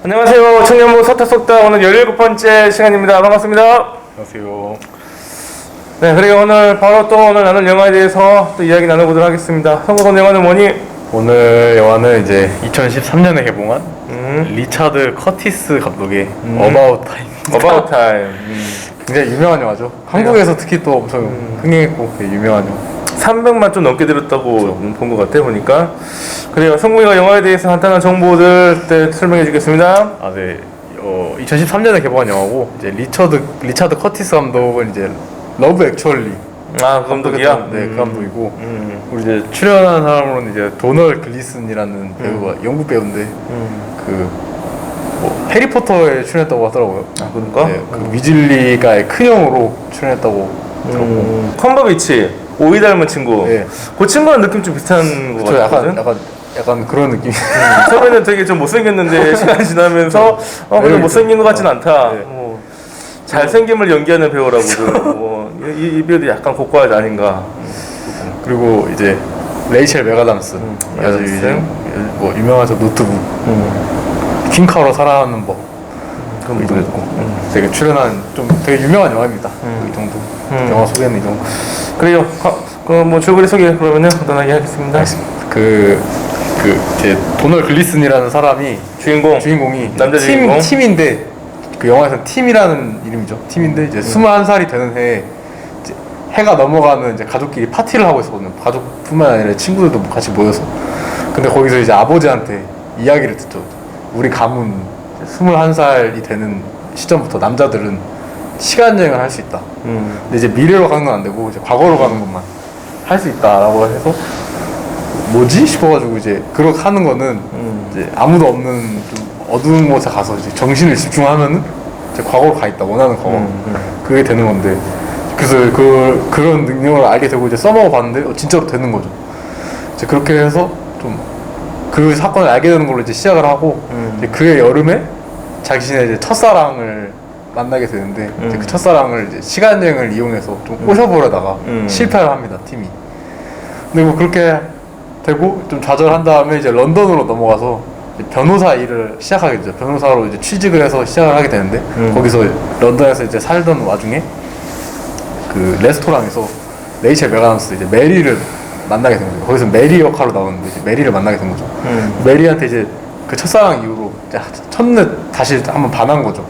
안녕하세요. 청년부 서탁속다 오늘 17번째 시간입니다. 반갑습니다. 안녕하세요. 네, 그리고 오늘 바로 또 오늘 나눌 영화에 대해서 또 이야기 나눠보도록 하겠습니다. 선곡한 영화는 뭐니? 오늘 영화는 이제 2013년에 개봉한 리차드 커티스 감독의 어바웃 타임. About Time. 굉장히 유명한 영화죠. 한국에서 특히 또 엄청 흥행했고 되게 유명한 영화. 300만 좀 넘게 들었다고 본 것 같아 보니까. 그래요. 성국이가 영화에 대해서 간단한 정보들 설명해 주겠습니다. 아, 네. 2013년에 개봉한 영화고 이제 리차드 커티스 감독은 이제 러브 액츄얼리 아, 그 감독이야? 네, 그 감독이고 우리 이제 출연한 사람으로는 이제 도널 글리슨이라는 배우가 영국 배우인데 뭐 해리포터에 출연했다고 하더라고요. 아, 그런가? 네, 그 위즐리가의 큰형으로 출연했다고 들었고. 컴버비치, 오이 닮은 친구. 네. 그 친구랑 느낌 좀 비슷한 것 저 같거든? 약간 그런 느낌. 처음에는 되게 좀 못생겼는데 시간 지나면서 근데 못생긴 것 같진 않다. 네. 잘생김을 연기하는 배우라고. 이 배우도 약간 고과가 아닌가. 그리고 이제 레이첼 맥아담스 아주 맥아담스. 이제 뭐 유명하죠. 노트북 퀸카로 살아가는 법 그럼 이 정도 되게 출연한 좀 되게 유명한 영화입니다. 이 정도 영화 소개는 이 정도. 그래요. 뭐 줄거리 소개 그러면은 간단하게 하겠습니다. 알겠습니다. 이제 도널 글리슨이라는 사람이 주인공이 남자 주인공. 팀인데 그 영화에서는 팀이라는 이름이죠. 팀인데 이제 21살이 되는 해에 이제 해가 넘어가면 이제 가족끼리 파티를 하고 있었거든요. 가족뿐만 아니라 친구들도 같이 모여서. 근데 거기서 이제 아버지한테 이야기를 듣죠. 우리 가문 21살이 되는 시점부터 남자들은 시간 여행을 할 수 있다. 근데 이제 미래로 가는 건 안 되고 이제 과거로 가는 것만 할 수 있다라고 해서 뭐지 싶어가지고 이제 그렇게 하는 거는 이제 아무도 없는 좀 어두운 곳에 가서 이제 정신을 집중하면은 이제 과거로 가 있다. 원하는 과거. 그게 되는 건데 그래서 그런 능력을 알게 되고 이제 써먹어 봤는데 진짜로 되는 거죠. 이제 그렇게 해서 좀 그 사건을 알게 되는 걸로 이제 시작을 하고 이제 그해 여름에 자신의 이제 첫사랑을 만나게 되는데 이제 그 첫사랑을 이제 시간 여행을 이용해서 좀 꼬셔보려다가 실패를 합니다. 팀이. 근데 뭐 그렇게 되고 좀 좌절한 다음에 이제 런던으로 넘어가서 이제 변호사 일을 시작하게 되죠. 변호사로 이제 취직을 해서 시작을 하게 되는데 거기서 런던에서 이제 살던 와중에 그 레스토랑에서 레이첼 맥아담스 이제 메리를 만나게 된 거죠. 거기서 메리 역할로 나오는데 이제 메리를 만나게 된 거죠. 메리한테 이제 그 첫사랑 이후로 이제 첫눈에 다시 한번 반한 거죠.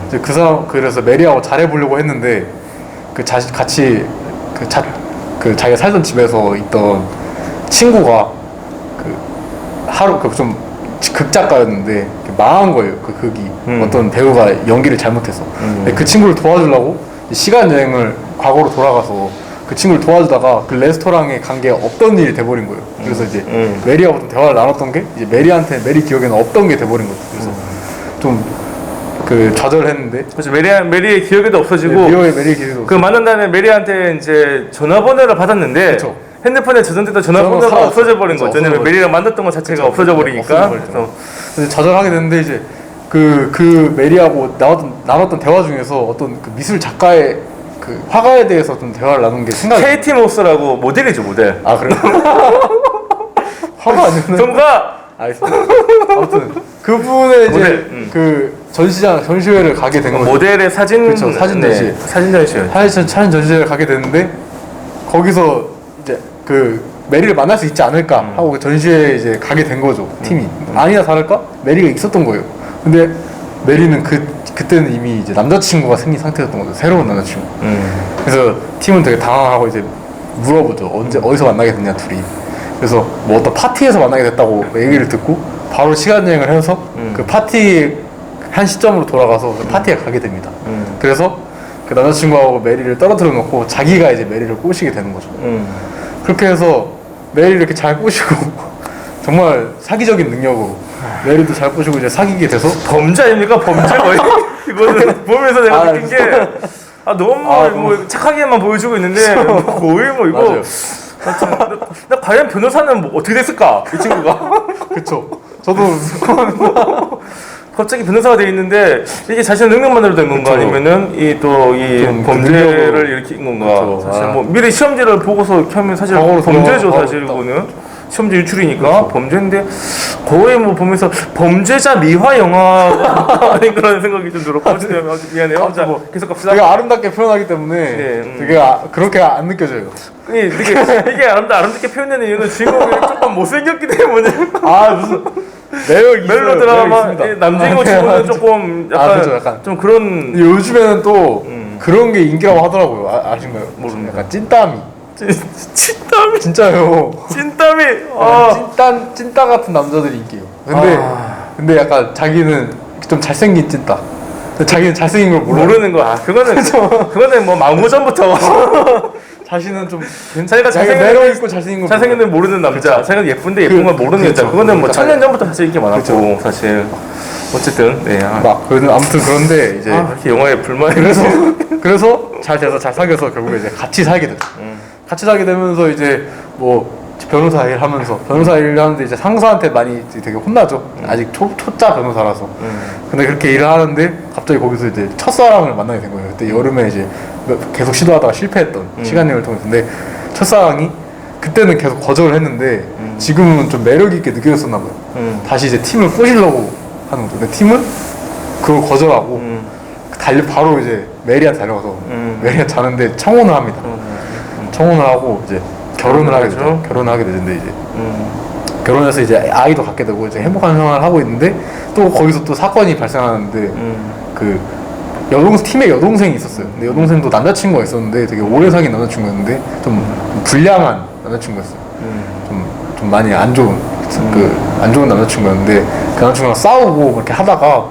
이제 그 사람 그래서 메리하고 잘해보려고 했는데 그 같이 자기가 살던 집에서 있던 친구가 그 하루 좀 극작가였는데 망한 거예요. 그 극이 어떤 배우가 연기를 잘못해서. 근데 그 친구를 도와주려고 시간 여행을 과거로 돌아가서 그 친구를 도와주다가 그 레스토랑에 간 게 없던 일이 돼버린 거예요. 그래서 이제 메리하고 좀 대화를 나눴던 게 이제 메리 기억에는 없던 게 돼버린 거죠. 그래서 좀 그 좌절했는데. 그렇죠. 메리의 기억에도 없어지고. 메리의 기억에도. 그 만난 다음에 메리한테 이제 전화번호를 받았는데. 그쵸. 핸드폰에 저장됐던 전화번호가 없어져 버린 거죠. 왜냐면 메리랑 만났던 것 자체가 없어져 버리니까. 그래서 좌절하게 됐는데 이제 그 메리하고 나눴던 대화 중에서 어떤 그 미술 작가의 그 화가에 대해서 좀 대화를 나눈 게 생각이. 케이티 모스라고 모델이죠, 모델. 아 그래요? 화가 아니었네. 정가. 알겠습니다. 아무튼 그분의 이제 그 전시회를 가게 된 거죠. 모델의 사진. 그렇죠. 사진 전시. 네, 사진 전시회. 사진 전시회를 가게 됐는데 거기서 이제 그 메리를 만날 수 있지 않을까 하고 그 전시회에 이제 가게 된 거죠. 팀이. 아니나 다를까 메리가 있었던 거예요. 근데 메리는 그때는 이미 이제 남자친구가 생긴 상태였던 거죠. 새로운 남자친구. 그래서 팀은 되게 당황하고 이제 물어보죠. 어디서 만나게 됐냐 둘이. 그래서 뭐 어떤 파티에서 만나게 됐다고 얘기를 듣고 바로 시간 여행을 해서 그 파티 한 시점으로 돌아가서 그 파티에 가게 됩니다. 그래서 그 남자친구하고 메리를 떨어뜨려 놓고 자기가 이제 메리를 꼬시게 되는 거죠. 그렇게 해서 메리를 이렇게 잘 꼬시고 정말 사기적인 능력으로 메리도 잘 꼬시고 이제 사귀게 돼서. 범죄 아닙니까? 범죄 거의. 이거는 보면서 내가 느낀 게 너무 뭐 착하게만 보여주고 있는데 거의 뭐 이거. 맞아요. 나 과연 변호사는 뭐 어떻게 됐을까? 이 친구가. 그쵸. 저도 갑자기 변호사가 돼 있는데 이게 자신의 능력만으로 된 건가? 그쵸. 아니면은 이 범죄를 일으킨 건가? 그쵸. 사실 뭐 미래 시험지를 보고서 이렇게 하면 사실 범죄죠, 사실 이거는. 시험지 유출이니까 범죄인데 거의 뭐 보면서 범죄자 미화 영화 아닌 그런 생각이 좀 들었고 미안해요. 자, 계속 갑시다. 되게 아름답게 표현하기 때문에 네, 되게 그렇게 안 느껴져요. 이게 아름답게 표현되는 이유는 주인공이 조금 못생겼기 때문에. 아 무슨 매력 있어요. 멜로 드라마 매력 있습니다. 남주인공 치고는 조금 약간, 그쵸, 약간 좀 그런 요즘에는 또 그런 게 인기라고 하더라고요. 아신가요? 모릅니다. 약간 찐따미. 찐땀이 진짜요. 찐땀이 찐따 같은 남자들이 인기예요. 근데 약간 자기는 좀 잘생긴 찐따. 근데 자기는 잘생긴 걸 모르는 거야. 그거는 뭐 망고전부터 자신은 좀 자기가 매력 있고 잘생긴 걸 잘생겼는데 모르는 남자. 자기가 예쁜데 예쁜 걸 모르는 여자. 그거는 뭐 천년 전부터 사실 인기 많았고 그쵸. 사실 어쨌든 네. 아무튼 그런데 이제 이렇게 영화에 불만이 그래서 잘 돼서 잘 사귀어서 결국에 이제 같이 살게 됐죠. 같이 살게 되면서 이제 뭐 변호사 일 하면서 변호사 일을 하는데 이제 상사한테 많이 이제 되게 혼나죠. 아직 초짜 변호사라서. 근데 그렇게 일을 하는데 갑자기 거기서 이제 첫사랑을 만나게 된 거예요. 그때 여름에 이제 계속 시도하다가 실패했던 시간여행을 통해서. 근데 첫사랑이 그때는 계속 거절을 했는데 지금은 좀 매력 있게 느껴졌었나 봐요. 다시 이제 팀을 꼬시려고 하는 거죠. 근데 팀은 그걸 거절하고 바로 이제 메리한테 달려가서 메리한테 자는데 청혼을 합니다. 청혼을 하고 이제 결혼을 하게 되죠. 결혼을 하게 되는데 이제 결혼해서 이제 아이도 갖게 되고 이제 행복한 생활을 하고 있는데 또 거기서 또 사건이 발생하는데 그 팀에 여동생이 있었어요. 근데 여동생도 남자친구가 있었는데 되게 오래 사귄 남자친구였는데 좀 불량한 남자친구였어요. 좀 많이 안 좋은 안 좋은 남자친구였는데 그 남자친구랑 싸우고 그렇게 하다가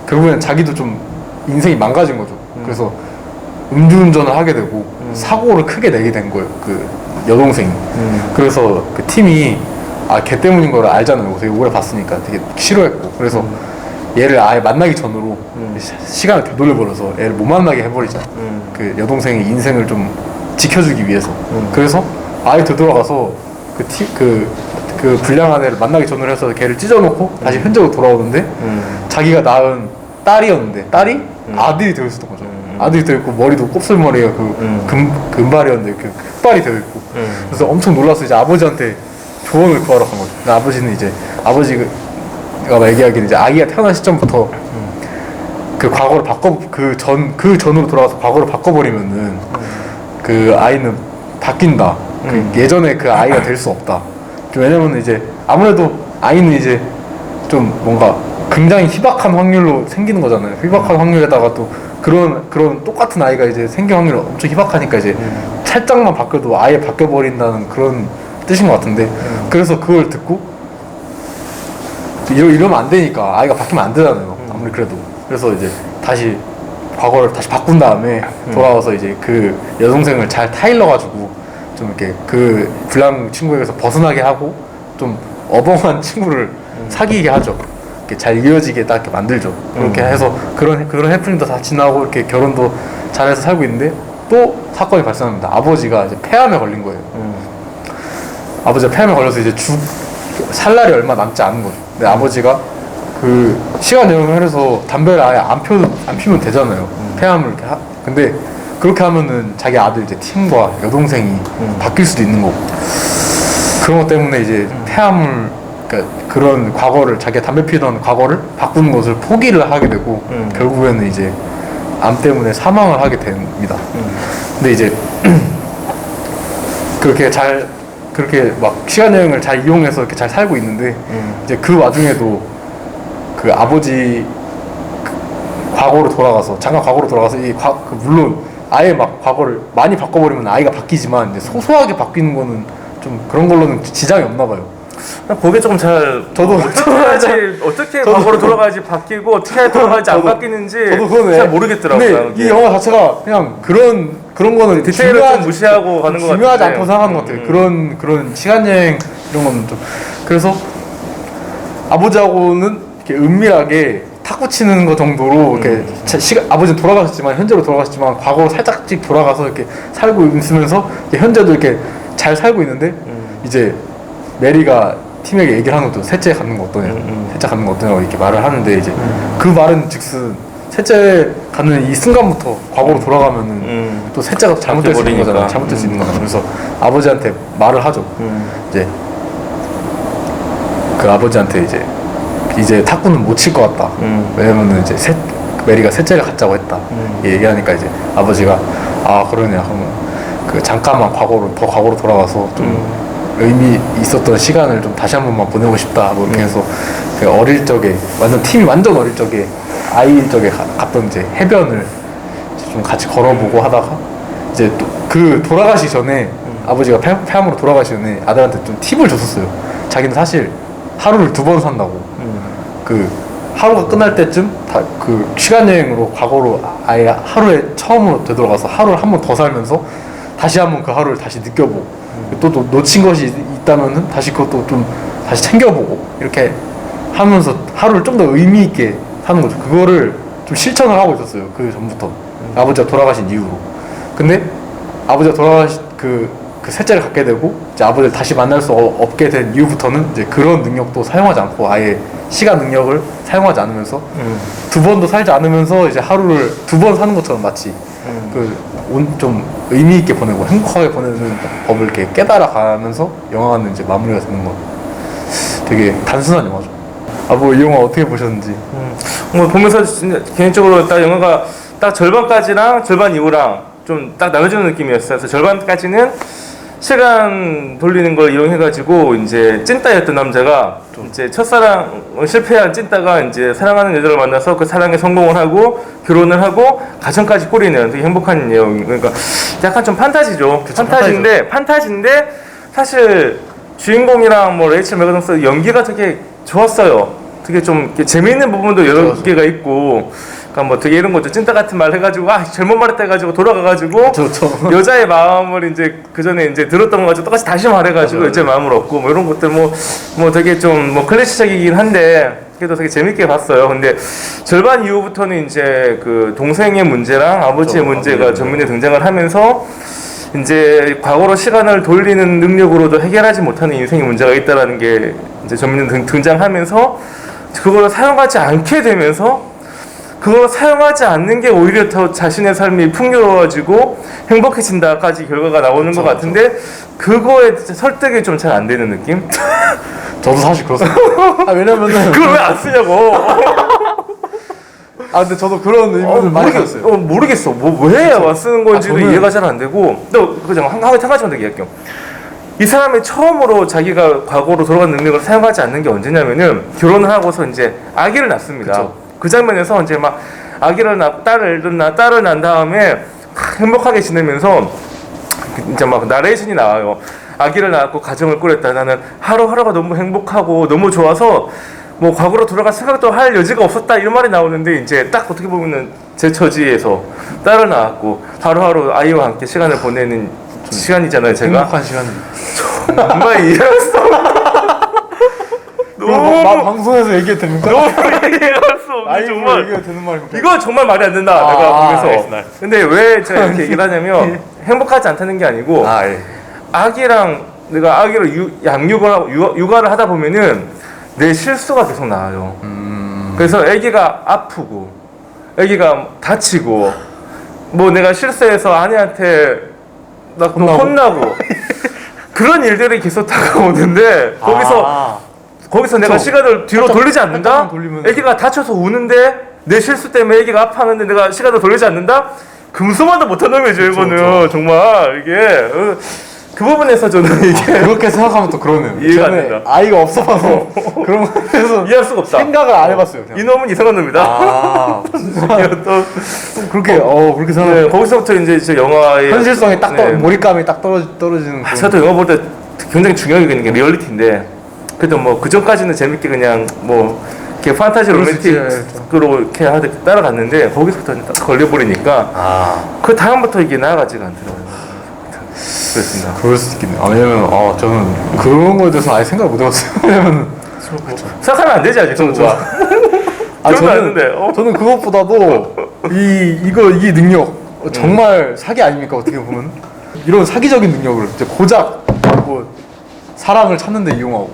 결국엔 자기도 좀 인생이 망가진 거죠. 그래서 음주운전을 하게 되고 사고를 크게 내게 된 거예요. 그 여동생이. 그래서 그 팀이 걔 때문인 걸 알잖아요. 되게 오래 봤으니까 되게 싫어했고. 그래서 얘를 아예 만나기 전으로 시간을 되돌려버려서 얘를 못 만나게 해버리자. 그 여동생의 인생을 좀 지켜주기 위해서. 그래서 아예 되돌아가서 그 불량한 애를 만나기 전으로 해서 걔를 찢어놓고 다시 현재로 돌아오는데 자기가 낳은 딸이었는데 딸이 아들이 되어 있었던 거죠. 아들이 되어 있고 머리도 곱슬머리가 금발이었는데 그 흑발이 되어 있고. 그래서 엄청 놀라서 이제 아버지한테 조언을 구하러 간 거죠. 근데 아버지는 이제 아버지가 얘기하기는 이제 아기가 태어난 시점부터 그 과거를 그 전으로 돌아가서 과거를 바꿔버리면은 그 아이는 바뀐다. 그 예전에 그 아이가 될 수 없다. 왜냐면 이제 아무래도 아이는 이제 좀 뭔가 굉장히 희박한 확률로 생기는 거잖아요. 희박한 확률에다가 또 그런 똑같은 아이가 이제 생길 확률이 엄청 희박하니까 이제 살짝만 바뀌어도 아예 바뀌어버린다는 그런 뜻인 것 같은데 그래서 그걸 듣고 이러면 안 되니까 아이가 바뀌면 안 되잖아요. 아무리 그래도. 그래서 이제 다시 과거를 다시 바꾼 다음에 돌아와서 이제 그 여동생을 잘 타일러가지고 좀 이렇게 그 불량 친구에게서 벗어나게 하고 좀 어벙한 친구를 사귀게 하죠. 이렇게 잘 이어지게 딱 이렇게 만들죠. 그렇게 해서 그런 해프닝도 다 지나고 이렇게 결혼도 잘해서 살고 있는데 또 사건이 발생합니다. 아버지가 이제 폐암에 걸린 거예요. 아버지가 폐암에 걸려서 이제 살 날이 얼마 남지 않은 거죠. 근데 아버지가 그 시간 여행을 해서 담배를 아예 안 피면 되잖아요. 폐암을 이렇게 근데 그렇게 하면은 자기 아들 이제 팀과 여동생이 바뀔 수도 있는 거고 그런 것 때문에 이제 폐암을 그러니까 그런 과거를 자기가 담배 피던 과거를 바꾸는 것을 포기를 하게 되고 결국에는 이제 암 때문에 사망을 하게 됩니다. 근데 이제 그렇게 막 시간 여행을 잘 이용해서 이렇게 잘 살고 있는데 이제 그 와중에도 그 아버지 과거로 돌아가서 잠깐 과거로 돌아가서 물론 아예 막 과거를 많이 바꿔버리면 아이가 바뀌지만 이제 소소하게 바뀌는 거는 좀 그런 걸로는 지장이 없나 봐요. 그게 조금 저도 어떻게 과거로 돌아가야지 바뀌고 어떻게 돌아가야지 안 바뀌는지 잘 모르겠더라고요. 근데 이 영화 자체가 그냥 그런 거는 디테일을 좀 무시하고 가는 것 같아요. 중요하지 않다고 생각하는 것 같아요. 그런 시간 여행 이런 거는 좀 그래서 아버지하고는 이렇게 은밀하게 탁구 치는 거 정도로 이렇게 아버지는 돌아가셨지만 현재로 돌아가셨지만 과거로 살짝씩 돌아가서 이렇게 살고 있으면서 현재도 이렇게 잘 살고 있는데 이제 메리가 팀에게 얘기를 하는 것도 셋째 갖는 거 어떠냐, 셋째 갖는 거 어떠냐고 이렇게 말을 하는데 이제 그 말은 즉슨 셋째 갖는 이 순간부터 과거로 돌아가면은 또 셋째가 잘못될 수 있는 거잖아요. 잘못될 수 있는 거잖아요. 그래서 아버지한테 말을 하죠. 이제 그 아버지한테 이제 탁구는 못 칠 것 같다. 왜냐면은 이제 메리가 셋째를 갖자고 했다. 얘기하니까 이제 아버지가 아 그러냐 그러면 그 잠깐만 더 과거로 돌아가서 좀 의미 있었던 시간을 좀 다시 한 번만 보내고 싶다. 뭐 이렇게 해서 그 어릴 적에 팀이 완전 어릴 적에 아이 적에 갔던 이제 해변을 이제 좀 같이 걸어보고 하다가 이제 또 그 돌아가시 전에 아버지가 폐암으로 돌아가시 전에 아들한테 좀 팁을 줬었어요. 자기는 사실 하루를 2번 산다고. 그 하루가 끝날 때쯤 그 시간 여행으로 과거로 아예 하루에 처음으로 되돌아가서 하루를 한 번 더 살면서 다시 한번 그 하루를 다시 느껴보고 또 놓친 것이 있다면은 다시 그것도 좀 다시 챙겨보고 이렇게 하면서 하루를 좀 더 의미 있게 사는 거죠. 그거를 좀 실천을 하고 있었어요. 그 전부터 아버지가 돌아가신 이후로. 근데 아버지가 돌아가신 그 셋째를 갖게 되고 이제 아버지를 다시 만날 수 없게 된 이후부터는 이제 그런 능력도 사용하지 않고 아예 시간 능력을 사용하지 않으면서 2번도 살지 않으면서 이제 하루를 2번 사는 것처럼 마치 좀 의미 있게 보내고 행복하게 보내는 법을 이렇게 깨달아 가면서 영화는 이제 마무리가 되는 거. 되게 단순한 영화죠. 뭐 이 영화 어떻게 보셨는지. 뭐 보면서 진짜 개인적으로 딱 영화가 딱 절반까지랑 절반 이후랑 좀 딱 나눠지는 느낌이었어요. 그래서 절반까지는 시간 돌리는 걸 이용해가지고 이제 찐따였던 남자가 이제 첫사랑을 실패한 찐따가 이제 사랑하는 여자를 만나서 그 사랑에 성공을 하고 결혼을 하고 가정까지 꾸리는 되게 행복한 내용. 그러니까 약간 좀 판타지죠. 그쵸, 판타지인데 사실 주인공이랑 뭐 레이첼 맥아담스 연기가 되게 좋았어요. 되게 좀 재미있는 부분도 여러 개가 있고. 그러니까 뭐 되게 이런 거죠. 찐따 같은 말 해가지고 잘못 말했다 해가지고 돌아가가지고 여자의 마음을 이제 그 전에 이제 들었던 거 가지고 똑같이 다시 말해가지고 여자의 마음을 얻고 뭐 이런 것들 뭐 되게 좀 뭐 클래식적이긴 한데 그래도 되게 재밌게 봤어요. 근데 절반 이후부터는 이제 그 동생의 문제랑 아버지의 문제가 전면에 등장을 하면서 이제 과거로 시간을 돌리는 능력으로도 해결하지 못하는 인생의 문제가 있다라는 게 이제 전면에 등장하면서 그걸 사용하지 않게 되면서 그걸 사용하지 않는 게 오히려 더 자신의 삶이 풍요로워지고 행복해진다까지 결과가 나오는 것 같은데 그거에 설득이 좀 잘 안 되는 느낌? 저도 사실 그렇습니다. 왜냐면은 그걸 왜 안 쓰냐고. 근데 저도 그런 의문을 많이 가졌어요. 모르겠어. 왜 쓰는 건지도 저는 이해가 잘 안 되고. 또 그냥 한 가지만 더 얘기할게요. 이 사람이 처음으로 자기가 과거로 돌아간 능력을 사용하지 않는 게 언제냐면은 결혼을 하고서 이제 아기를 낳습니다. 그쵸. 그 장면에서 이제 막 딸을 낳은 다음에 행복하게 지내면서 이제 막 나레이션이 나와요. 아기를 낳았고 가정을 꾸렸다. 나는 하루하루가 너무 행복하고 너무 좋아서 뭐 과거로 돌아갈 생각도 할 여지가 없었다 이런 말이 나오는데 이제 딱 어떻게 보면은 제 처지에서 딸을 낳았고 하루하루 아이와 함께 시간을 보내는 시간이잖아요. 제가 행복한 시간. 정말 이해했어. 너무 방송에서 얘기해도 됩니까? 너무 이해할 수 없는 정말 얘기해도 되는 말입니까? 이거 정말 말이 안 된다. 내가 보면서. 알겠습니다. 근데 왜 제가 이렇게 얘기를 하냐면 행복하지 않다는 게 아니고 예. 아기랑 내가 아기를 육아를 하다 보면은 내 실수가 계속 나와요. 그래서 아기가 아프고 아기가 다치고 뭐 내가 실수해서 아내한테 나 혼나고 그런 일들이 계속 다가오는데 거기서 내가 시간을 뒤로 돌리지 않는다? 아기가 다쳐서 우는데 내 실수 때문에 아기가 아파하는데 내가 시간을 돌리지 않는다? 금수만도 못한 놈이죠. 이거는 정말 이게 그 부분에서 저는 이게 그렇게 생각하면 또 그러네요. 이해가 안 된다. 아이가 없어봐서 그런 거에서 이해할 수가 없다. 생각을 안 해봤어요. 그냥. 이놈은 이상한 놈이다. 또 그렇게 그렇게 생각. 네, 거기서부터 이제 저 영화의 현실성이 딱 네. 몰입감이 딱 떨어지는. 그런- 저도 영화 볼 때 굉장히 중요하게 여기는 게 리얼리티인데 그래도 뭐 그 전까지는 재밌게 그냥 뭐 이렇게 판타지 그럴 수 있지. 로맨틱으로 이렇게 따라갔는데 거기서부터 딱 걸려버리니까 그 다음부터 이게 나아가지가 않더라고요. 그렇습니다. 그럴 수 있겠네요. 왜냐면 저는 그런 거에 대해서 아예 생각 못 해봤어요. 왜냐면 생각하면 안 되지 아직 정부가. 저는 그것보다도 이 능력 정말 사기 아닙니까 어떻게 보면 이런 사기적인 능력을 이제 고작 뭐 사랑을 찾는데 이용하고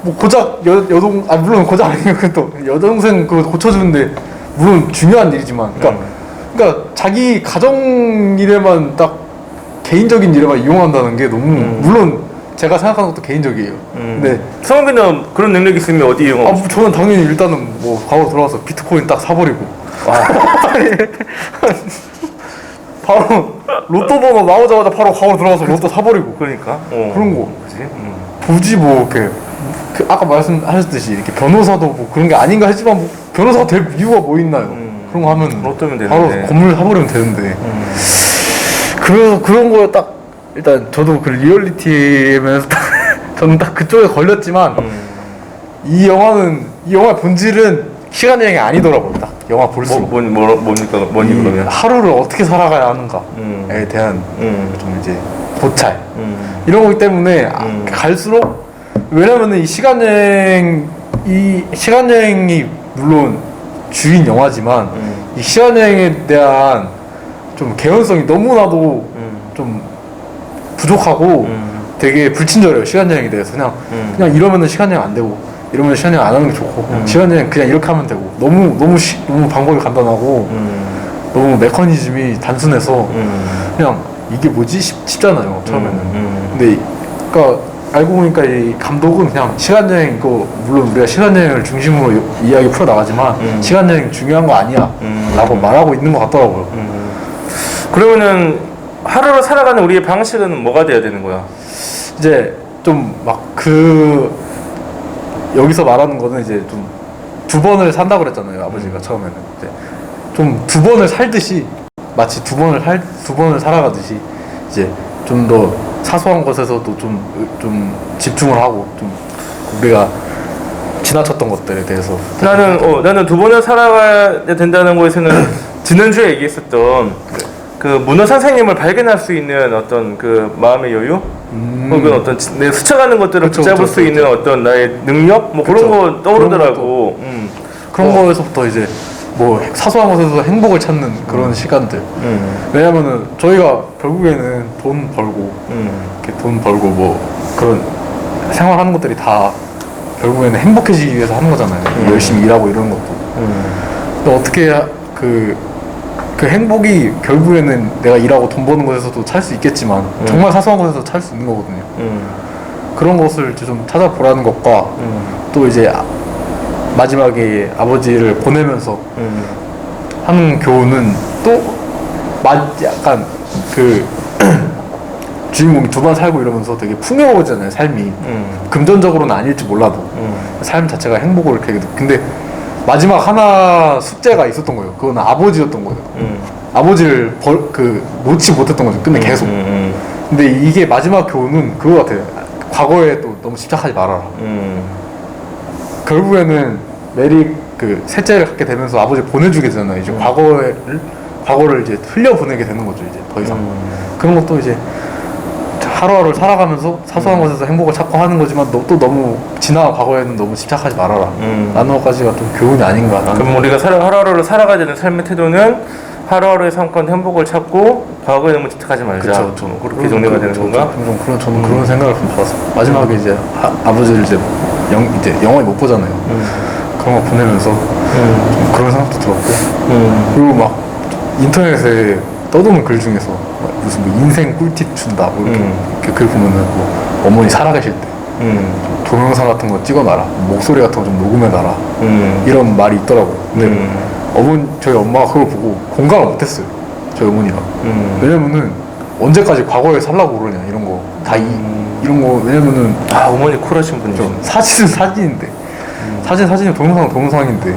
뭐 고작 여동 물론 고작 아니면 또 여동생 그거 고쳐주는데 물론 중요한 일이지만 그러니까 자기 가정 일에만 딱 개인적인 일에만 이용한다는 게 너무 물론 제가 생각하는 것도 개인적이에요. 근데 성욱이는 그런 능력이 있으면 어디 이용하고 싶어? 저는 당연히 일단은 뭐 과거로 돌아가서 비트코인 딱 사버리고 바로 로또 번호 나오자마자 바로 과거로 들어가서 로또 사버리고 그러니까 그런 거. 그지? 굳이 뭐 이렇게 아까 말씀하셨듯이 이렇게 변호사도 뭐 그런 게 아닌가 했지만 뭐 변호사가 될 이유가 뭐 있나요? 그런 거 하면 로또면 바로 되는데. 건물 사버리면 되는데 그런 거 딱 일단 저도 그 리얼리티에서 저는 딱 그쪽에 걸렸지만 이 영화의 본질은 시간 여행이 아니더라고요. 딱 영화 볼수록 뭡니까? 뭐니 그러면? 하루를 어떻게 살아가야 하는가에 대한 좀 이제 고찰 이런 거기 때문에 갈수록 왜냐면은 이 시간 여행이 물론 주인 영화지만 이 시간 여행에 대한 좀 개연성이 너무나도 좀 부족하고 되게 불친절해요. 시간 여행에 대해서 그냥 이러면은 시간 여행 안 되고 이러면 시간 여행 안 하는 게 좋고 시간 여행 그냥 이렇게 하면 되고 너무 방법이 간단하고 너무 메커니즘이 단순해서 그냥 이게 뭐지 싶잖아요 처음에는. 근데 그러니까 알고 보니까 이 감독은 그냥 시간 여행 이거 물론 우리가 시간 여행을 중심으로 이야기 풀어 나가지만 시간 여행 중요한 거 아니야 라고 말하고 있는 것 같더라고요. 그러면은 하루를 살아가는 우리의 방식은 뭐가 돼야 되는 거야? 이제 좀 막 여기서 말하는 거는 이제 좀 두 번을 산다고 그랬잖아요 아버지가 처음에는. 이제 좀 두 번을 살듯이 마치 두 번을 살아가듯이 이제 좀 더 사소한 것에서도 좀 집중을 하고 좀 우리가 지나쳤던 것들에 대해서 나는 두 번을 살아가야 된다는 거에서는 지난주에 얘기했었던 그 문어 선생님을 발견할 수 있는 어떤 그 마음의 여유 혹은 어떤 내 스쳐가는 것들을 붙잡을 수 있는 어떤 나의 능력 뭐 그런 거 떠오르더라고. 그런 거에서부터 이제 뭐 사소한 것에서 행복을 찾는 그런 시간들. 왜냐면은 저희가 결국에는 돈 벌고 이렇게 돈 벌고 뭐 그런 생활하는 것들이 다 결국에는 행복해지기 위해서 하는 거잖아요. 열심히 일하고 이러는 것도. 근데 어떻게 그 행복이 결국에는 내가 일하고 돈 버는 것에서도 찾을 수 있겠지만 정말 사소한 것에서 찾을 수 있는 거거든요. 그런 것을 이제 좀 찾아보라는 것과 또 이제 마지막에 아버지를 보내면서 하는 교훈은 또 약간 그 주인공이 두 번 살고 이러면서 되게 풍요로워지잖아요 삶이. 금전적으로는 아닐지 몰라도 삶 자체가 행복을 이렇게. 근데 마지막 하나 숙제가 있었던 거예요. 그건 아버지였던 거예요. 아버지를 놓지 못했던 거죠. 끝내 계속. 근데 이게 마지막 교훈은 그거 같아요. 과거에 또 너무 집착하지 말아라. 결국에는 메리 그 셋째를 갖게 되면서 아버지 보내주게 되잖아요. 이제 과거를 이제 흘려보내게 되는 거죠. 이제 더 이상. 그런 것도 이제 하루하루 살아가면서 사소한 것에서 행복을 찾고 하는 거지만 또 너무 지나간 과거에는 너무 집착하지 말아라 라는 것까지가 좀 교훈이 아닌가. 그럼 우리가 하루하루를 살아가야 되는 삶의 태도는 하루하루의 삶 가운데 행복을 찾고 과거에 너무 집착하지 말자. 그쵸. 그렇게 정리가 되는 건가? 저는 그런 생각을 좀 받았어요. 마지막에 이제 아버지를 이제 영원히 못 보잖아요. 그런 거 보내면서 좀 그런 생각도 들었고 그리고 막 인터넷에 떠도는 글 중에서 무슨 뭐 인생 꿀팁 준다 뭐 이렇게 글 보면은 뭐 어머니 살아계실 때 동영상 같은 거 찍어놔라, 목소리 같은 거 좀 녹음해놔라 이런 말이 있더라고요. 근데 저희 엄마가 그걸 보고 공감을 못했어요. 저희 어머니가. 왜냐면은 언제까지 과거에 살라고 그러냐 이런 거 다 이런 거. 왜냐면은 어머니 쿨하신 분이죠. 사진은 사진인데 사진이 동영상인데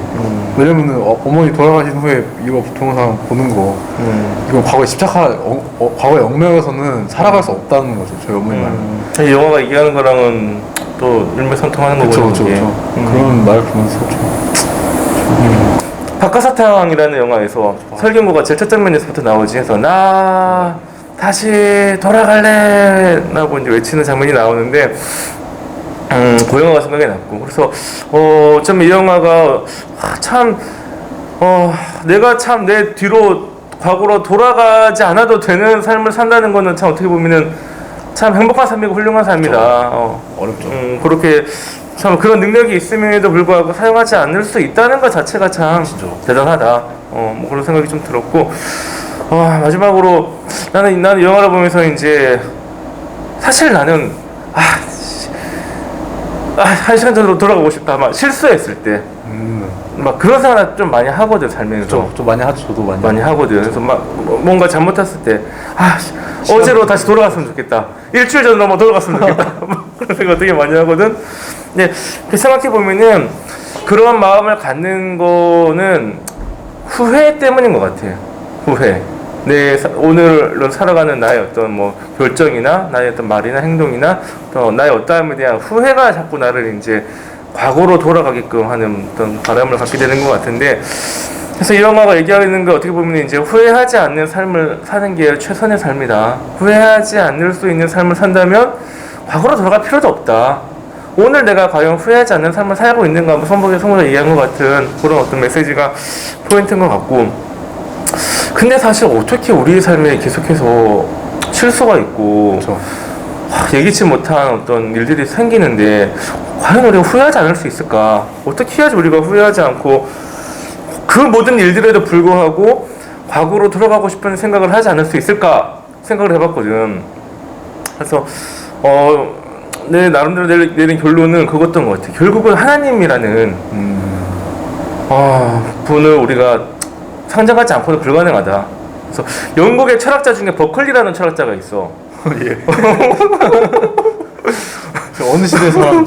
왜냐면은 어머니 돌아가신 후에 이거 동영상 보는 거 이거 과거에 과거에 얽매여서는 살아갈 수 없다는 거죠. 저희 어머니 말. 이 영화가 얘기하는 거랑은 또 일맥상통하는 거거든요. 그쵸. 그런 말 보면서 박하사탕이라는 영화에서 설경구가 제일 첫 장면에서부터 나오지 해서 나 다시 돌아갈래 라고 이제 외치는 장면이 나오는데 그 영화가 생각이 났고 그래서 좀 이 영화가 참 내가 참 내 뒤로 과거로 돌아가지 않아도 되는 삶을 산다는 거는 참 어떻게 보면은 참 행복한 삶이고 훌륭한 삶이다. 어렵죠. 그렇게 참 그런 능력이 있음에도 불구하고 사용하지 않을 수 있다는 것 자체가 참 진짜. 대단하다. 뭐 그런 생각이 좀 들었고 마지막으로 나는 이 영화를 보면서 이제 사실 나는 한 시간 전으로 돌아가고 싶다. 막 실수했을 때. 막 그런 생각 좀 많이 하거든, 살면서. 좀 많이 하죠. 저도 많이 하거든. 그래서 막 뭔가 잘못했을 때, 어제로 다시 돌아갔으면 좋겠다. 일주일 전으로 뭐 돌아갔으면 좋겠다. 그런 생각 되게 많이 하거든. 근데 생각해보면은 그런 마음을 갖는 거는 후회 때문인 것 같아. 후회. 오늘로 살아가는 나의 어떤 뭐 결정이나 나의 어떤 말이나 행동이나 또 나의 어떠함에 대한 후회가 자꾸 나를 이제 과거로 돌아가게끔 하는 어떤 바람을 갖게 되는 것 같은데, 그래서 이 영화가 얘기하는 게 어떻게 보면 이제 후회하지 않는 삶을 사는 게 최선의 삶이다. 후회하지 않을 수 있는 삶을 산다면 과거로 돌아갈 필요도 없다. 오늘 내가 과연 후회하지 않는 삶을 살고 있는가, 뭐 성모가 얘기한 것 같은 그런 어떤 메시지가 포인트인 것 같고, 근데 사실 어떻게 우리의 삶에 계속해서 실수가 있고 그렇죠. 예기치 못한 어떤 일들이 생기는데 과연 우리가 후회하지 않을 수 있을까? 어떻게 해야지 우리가 후회하지 않고 그 모든 일들에도 불구하고 과거로 돌아가고 싶은 생각을 하지 않을 수 있을까? 생각을 해봤거든. 그래서 내 나름대로 내린 결론은 그것던 것 같아. 결국은 하나님이라는 분을 우리가 상정하지 않고는 불가능하다. 그래서 영국의 철학자 중에 버클리라는 철학자가 있어. 예. 어느 시대 사람?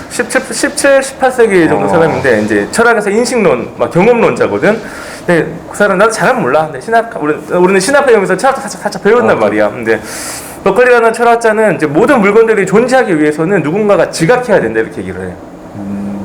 17, 18세기 정도 사람인데 이제 철학에서 인식론, 막 경험론자거든. 근데 그 사람 나도 잘은 몰라. 근데 우리는 신학 배우면서 철학도 살짝 배운단 말이야. 근데 버클리라는 철학자는 이제 모든 물건들이 존재하기 위해서는 누군가가 지각해야 된다 이렇게 얘기를 해.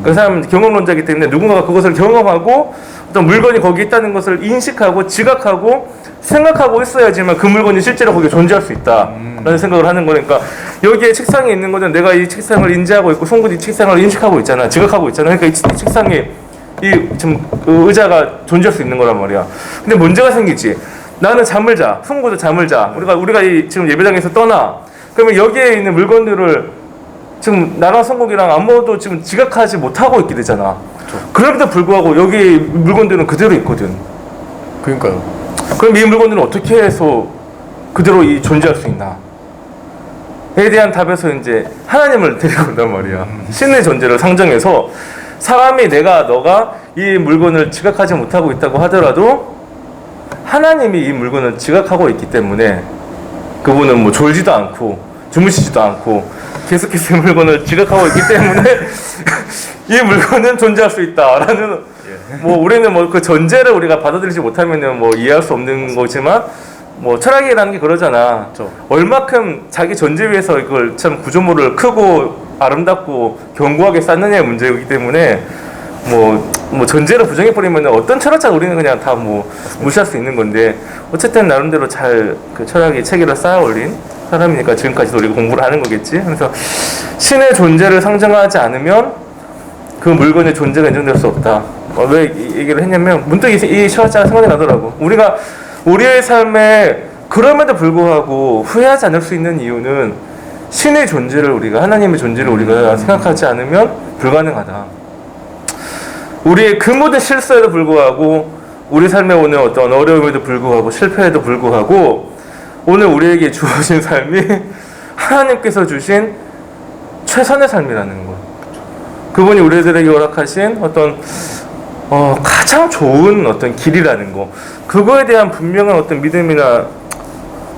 그 사람은 경험론자이기 때문에 누군가가 그것을 경험하고 어떤 물건이 거기 있다는 것을 인식하고 지각하고 생각하고 있어야지만 그 물건이 실제로 거기에 존재할 수 있다라는 생각을 하는 거니까, 여기에 책상에 있는 거는 내가 이 책상을 인지하고 있고 송구도 이 책상을 인식하고 있잖아, 지각하고 있잖아. 그러니까 이 책상에 지금 그 의자가 존재할 수 있는 거란 말이야. 근데 문제가 생기지. 나는 잠을 자, 송구도 잠을 자. 우리가 지금 예배당에서 떠나. 그러면 여기에 있는 물건들을 지금 나랑 성국이랑 아무도 지금 지각하지 못하고 있게 되잖아. 그럼에도 불구하고 여기 물건들은 그대로 있거든. 그러니까요. 그럼 이 물건들은 어떻게 해서 그대로 존재할 수 있나? 에 대한 답에서 이제 하나님을 데리고 온단 말이야. 신의 존재를 상정해서 사람이 너가 이 물건을 지각하지 못하고 있다고 하더라도 하나님이 이 물건을 지각하고 있기 때문에 그분은 뭐 졸지도 않고 주무시지도 않고 계속해서 이 물건을 지각하고 있기 때문에 이 물건은 존재할 수 있다라는, 뭐 우리는 뭐 그 전제를 우리가 받아들이지 못하면은 뭐 이해할 수 없는 거지만, 뭐 철학이라는 게 그러잖아. 얼마큼 자기 전제 위에서 이걸 참 구조물을 크고 아름답고 견고하게 쌓느냐의 문제이기 때문에 뭐 전제를 부정해 버리면 어떤 철학자 우리는 그냥 다 뭐 무시할 수 있는 건데, 어쨌든 나름대로 잘 그 철학의 체계를 쌓아 올린 사람이니까 지금까지도 우리가 공부를 하는 거겠지. 그래서 신의 존재를 상정하지 않으면 그 물건의 존재가 인정될 수 없다. 왜 이 얘기를 했냐면 문득 이 철학자가 생각이 나더라고. 우리가 우리의 삶에 그럼에도 불구하고 후회하지 않을 수 있는 이유는 신의 존재를 우리가, 하나님의 존재를 우리가 생각하지 않으면 불가능하다. 우리의 그 모든 실수에도 불구하고, 우리 삶에 오는 어떤 어려움에도 불구하고, 실패에도 불구하고, 오늘 우리에게 주어진 삶이 하나님께서 주신 최선의 삶이라는 것. 그분이 우리들에게 허락하신 어떤 가장 좋은 어떤 길이라는 거. 그거에 대한 분명한 어떤 믿음이나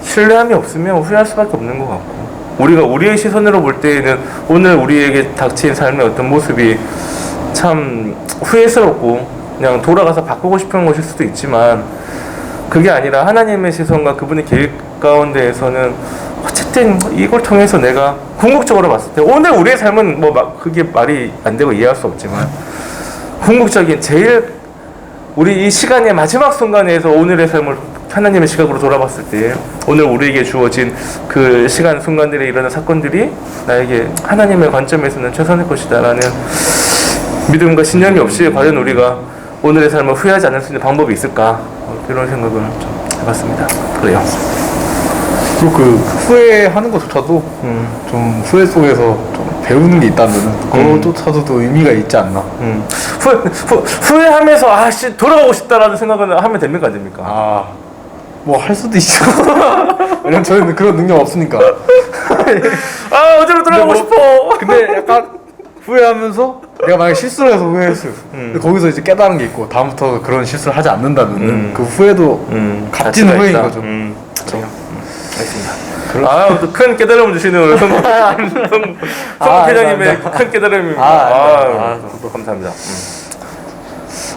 신뢰함이 없으면 후회할 수밖에 없는 것 같고, 우리가 우리의 시선으로 볼 때에는 오늘 우리에게 닥친 삶의 어떤 모습이 참 후회스럽고 그냥 돌아가서 바꾸고 싶은 것일 수도 있지만, 그게 아니라 하나님의 시선과 그분의 계획 가운데에서는 어쨌든 이걸 통해서 내가 궁극적으로 봤을 때, 오늘 우리의 삶은 그게 말이 안 되고 이해할 수 없지만, 궁극적인 제일 우리 이 시간의 마지막 순간에서 오늘의 삶을 하나님의 시각으로 돌아봤을 때, 오늘 우리에게 주어진 그 시간 순간들에 일어난 사건들이 나에게 하나님의 관점에서는 최선의 것이다라는 믿음과 신념이 없이 과연 우리가 오늘의 삶을 후회하지 않을 수 있는 방법이 있을까, 이런 생각을 좀 해봤습니다. 그래요. 그리고 그 후회하는 것조차도 좀 후회 속에서 좀 배우는 게 있다면 그것조차도 의미가 있지 않나. 후회하면서 돌아가고 싶다라는 생각을 하면 됩니까, 안 됩니까? 뭐 할 수도 있죠. 왜냐면 저희는 그런 능력 없으니까. 아 어디로 돌아가고 뭐- 싶어. 근데 약간 후회하면서 내가 만약 실수를 해서 후회했어요. 근데 거기서 이제 깨달은 게 있고 다음부터 그런 실수를 하지 않는다면은 그 후회도 값진 가치가 후회인 있다. 거죠. 그렇죠. 알겠습니다. 또 큰 깨달음을 주시는 우리 성 회장님의 큰 깨달음입니다. 또 감사합니다.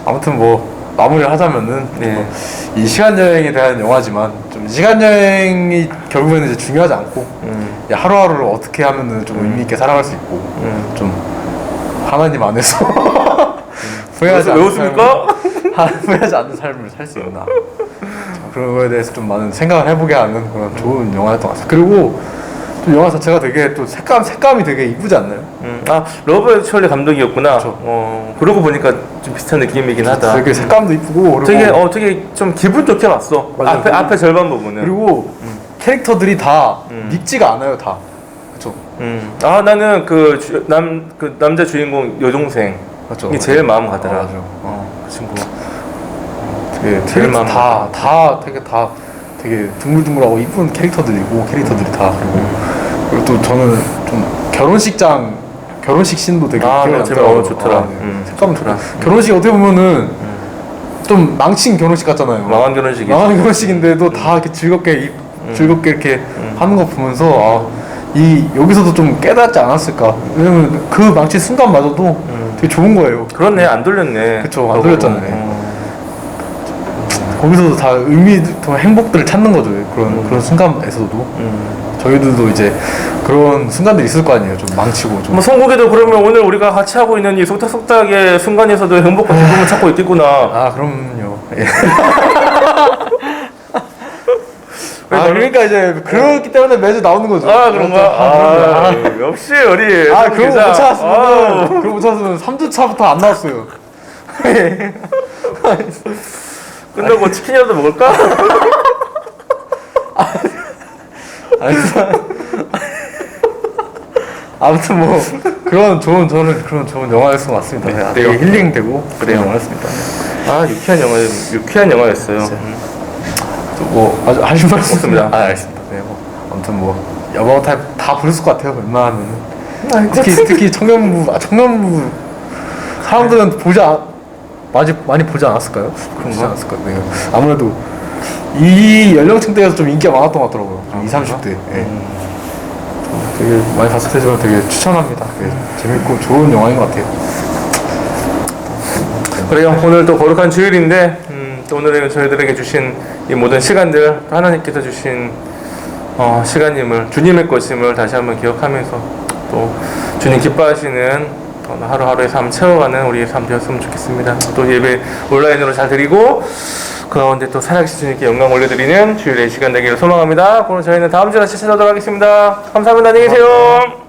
아무튼 뭐 마무리를 하자면은 네. 이 시간 여행에 대한 영화지만 좀 시간 여행이 결국에는 이제 중요하지 않고 이 하루하루를 어떻게 하면은 좀 의미 있게 살아갈 수 있고 좀 하나님 안에서 후회하지 왜 않는 웃습니까? 후회하지 않는 삶을 살 수 있나 그런 거에 대해서 좀 많은 생각을 해보게 하는 그런 좋은 영화였던 것 같습니다. 그리고 좀 영화 자체가 되게 또 색감이 되게 이쁘지 않나요? 러브 액츄얼리 감독이었구나. 그러고 보니까 좀 비슷한 느낌이긴 하다. 되게 색감도 이쁘고 그리고 되게 좀 기분 좋게 봤어. 맞아요. 앞에 절반 부분은. 그리고 캐릭터들이 다 밉지가 않아요, 다. 그렇죠. 나는 그 남자 주인공 여동생 맞죠. 이게 제일 마음 가더라. 맞아. 그 친구. 되게 제일 캐릭터 마음 되게 둥글둥글하고 이쁜 캐릭터들이고 캐릭터들이 다 그리고 또 저는 좀 결혼식 씬도 되게 기억에 남더라고요. 좋더라. 색감 좋더라. 결혼식 어떻게 보면은 좀 망친 결혼식 같잖아요. 망한 결혼식이지. 망한 결혼식인데도 다 이렇게 즐겁게 이렇게 하는 거 보면서 여기서도 좀 깨닫지 않았을까. 왜냐면 그 망친 순간마저도 되게 좋은 거예요. 그렇네, 안 돌렸네. 그쵸, 안 돌렸잖아요. 거기서도 다 더 행복들을 찾는 거죠. 그런 순간에서도 저희들도 이제 그런 순간들이 있을 거 아니에요. 좀 망치고 좀. 뭐 성국에도 그러면 오늘 우리가 같이 하고 있는 이 속닥속닥의 순간에서도 행복과 기쁨을 찾고 있겠구나. 아 그럼요. 예. 그러니까 이제 그렇기 때문에 매주 나오는 거죠. 그런가? 역시 우리 그거 못 찾았으면 3주차부터 안 나왔어요. 끝나고 치킨이라도 먹을까? 아무튼 뭐 저는 그런 좋은 영화였던 것 같습니다. 네, 되게 힐링되고 그래요. 그런 영화였습니다. 유쾌한 영화였어요. 또 뭐 아주 하실 말씀 없습니다. 알겠습니다. 네, 뭐 아무튼 뭐 여바웃 타임 다 보셨을 것 같아요. 웬만하면은 특히 청년부 사람들은 많이 보지 않았을까요? 보지 않았을까요? 네. 아무래도 이 연령층대에서 좀 인기가 많았던 것 같더라고요. 20, 30대. 예. 되게 많이 봤을 테지만 되게 추천합니다. 되게 재밌고 좋은 영화인 것 같아요. 그래요. 오늘 또 거룩한 주일인데 또 오늘은 저희들에게 주신 이 모든 시간들 하나님께서 주신 시간임을 주님의 것임을 다시 한번 기억하면서 또 주님 기뻐하시는 하루하루의 삶 채워가는 우리의 삶 되었으면 좋겠습니다. 또 예배 온라인으로 잘 드리고 그 가운데 또 살아계신 주님께 영광 올려드리는 주일의 시간 되기를 소망합니다. 오늘 저희는 다음 주에 다시 찾아오도록 하겠습니다. 감사합니다. 안녕히 계세요.